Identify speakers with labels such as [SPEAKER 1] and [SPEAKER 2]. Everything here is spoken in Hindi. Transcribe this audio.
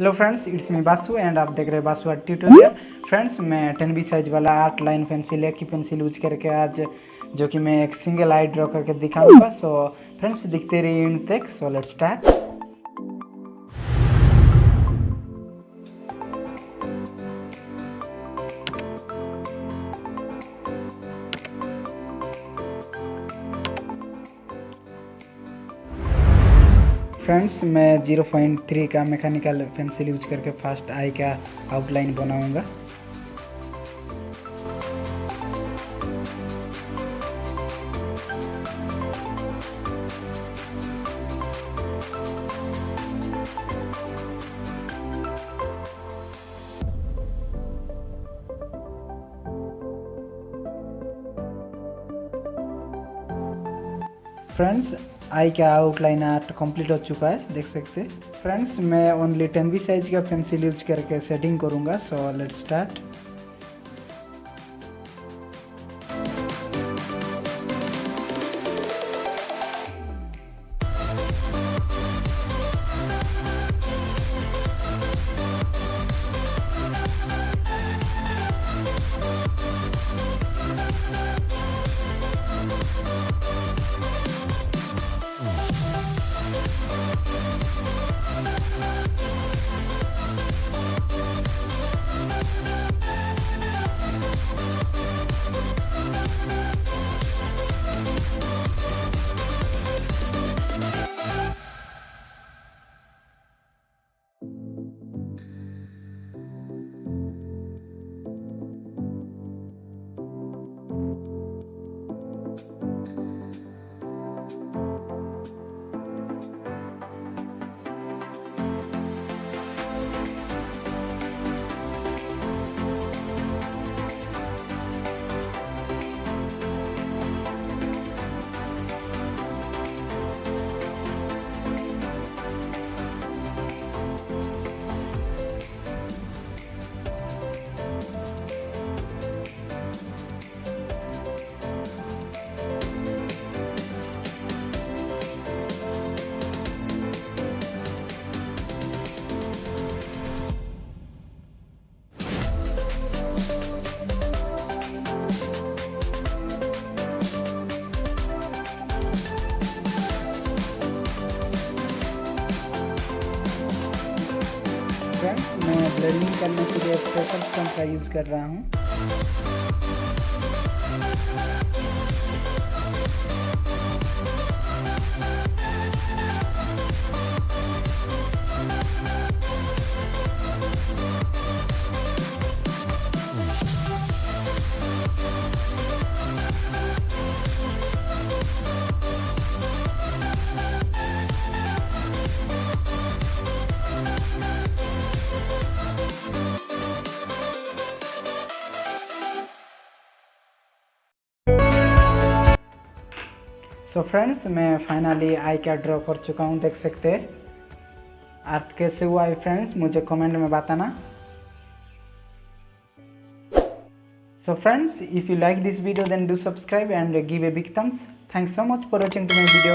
[SPEAKER 1] Hello friends, it's me Basu and आप देख रहे हैं बासु आर्ट ट्यूटोरियल। फ्रेंड्स, मैं 10B साइज वाला आर्ट लाइन पेंसिल एक ही पेंसिल यूज करके आज जो कि मैं एक सिंगल आई ड्रॉ करके दिखाऊंगा। सो फ्रेंड्स, दिखते रहिए एंड तक। So let's start. फ्रेंड्स, मैं 0.3 का मैकेनिकल पेंसिल यूज करके फर्स्ट आई का आउटलाइन बनाऊंगा। फ्रेंड्स, आई का आउटलाइन आर्ट कंप्लीट हो चुका है, देख सकते हैं। फ्रेंड्स, मैं ओनली 10B साइज का पेंसिल यूज करके सेटिंग करूंगा। So let's start. फ्रेंड्स, मैं ब्लेंडिंग करने के लिए स्पेशल स्टोन का यूज कर रहा हूँ। सो फ्रेंड्स, मैं फाइनली आई का ड्रॉ कर चुका हूँ, देख सकते हैं। आर्ट कैसे हुआ है फ्रेंड्स, मुझे कमेंट में बताना। So friends, if you like this video then do subscribe and give a big thumbs. Thanks so much for watching to my video.